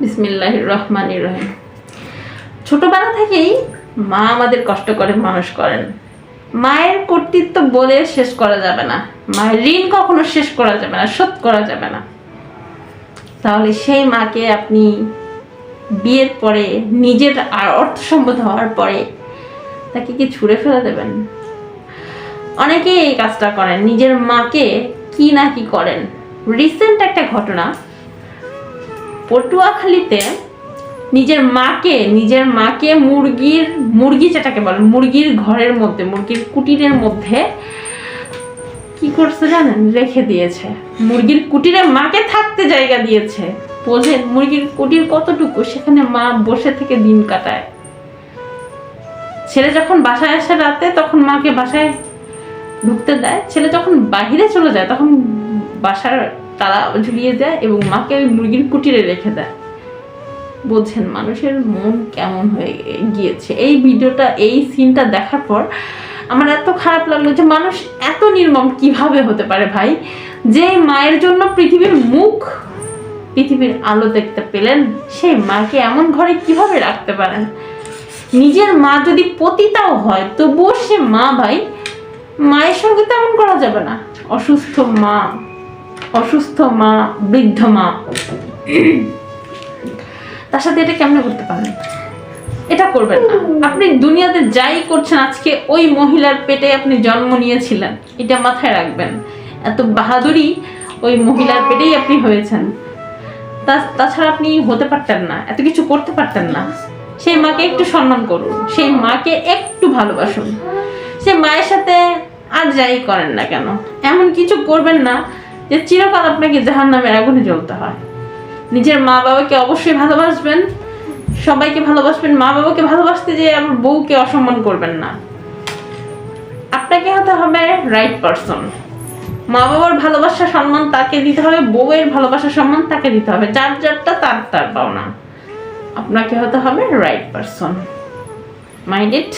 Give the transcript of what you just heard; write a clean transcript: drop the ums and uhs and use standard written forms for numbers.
বিসমিল্লাহির রহমানির রহিম। ছোটবেলা থেকেই মা আমাদের কষ্ট করে মানুষ করেন। মায়ের কর্তৃত্ব বলে শেষ করা যাবে না, মায়ের ঋণ কখনো শেষ করা যাবে না, শোধ করা যাবে না। তাহলে সেই মাকে আপনি বিয়ের পরে নিজের আর অর্থ সম্পদ হওয়ার পরে তাকে কি ছুঁড়ে ফেলে দেবেন? অনেকেই এই কাজটা করেন, নিজের মাকে কি না কি করেন। রিসেন্ট একটা ঘটনা, পটুয়াখালীতে নিজের মাকে মুরগি যেটাকে বলে মুরগির ঘরের মধ্যে, মুরগির কুটিরের মধ্যে কি করছে জানেন? রেখে দিয়েছে। মুরগির কুটিরে মাকে থাকতে জায়গা দিয়েছে। বোঝেন মুরগির কুটির কতটুকু, সেখানে মা বসে থেকে দিন কাটায়। ছেলে যখন বাসায় আসে রাতে, তখন মাকে বাসায় ঢুকতে দেয়। ছেলে যখন বাহিরে চলে যায়, তখন বাসার তালা ঝুলিয়ে দেয় এবং মাকে ওই মুরগির কুটিরে রেখে দেয়। বোঝেন মানুষের মন কেমন হয়ে গিয়েছে। এই ভিডিওটা, এই সিনটা দেখার পর আমার এত খারাপ লাগলো যে মানুষ এত নির্মম কিভাবে হতে পারে ভাই। যে মায়ের জন্য পৃথিবীর আলো দেখতে পেলেন, সেই মাকে এমন ঘরে কিভাবে রাখতে পারেন? নিজের মা যদি পতিতাও হয় তবুও সে মা ভাই, মায়ের সঙ্গে তেমন করা যাবে না। অসুস্থ মা, বৃদ্ধ মা, তার সাথে এটা কেমনে করতে পারেন? এটা করবেন না। আপনি দুনিয়াতে যাই করছেন, আজকে ওই মহিলার পেটে আপনি জন্ম নিয়েছিলেন, এটা মাথায় রাখবেন। এত বাহাদুরি ওই মহিলার পেটেই আপনি হয়েছেন। তাছাড়া আপনি হতে পারতেন না, এত কিছু করতে পারতেন না। সেই মাকে একটু সম্মান করুন, সেই মাকে একটু ভালোবাসুন। সে মায়ের সাথে আর যাই করেন না কেন, এমন কিছু করবেন না যে চিরকাল আপনাকে জাহান্নামের আগুনে জ্বলতে হয়। নিজের মা বাবাকে অবশ্যই ভালোবাসবেন, সবাইকে ভালোবাসবেন। মা বাবাকে ভালোবাসতে যে আমার বউকে অসম্মান করবেন না। আপনাকে হতে হবে রাইট পারসন। মা বাবার ভালোবাসা সম্মান তাকে দিতে হবে, বউয়ের ভালোবাসা সম্মান তাকে দিতে হবে। যার যারটা তার পাওনা। আপনাকে হতে হবে রাইট পারসন। Mind it.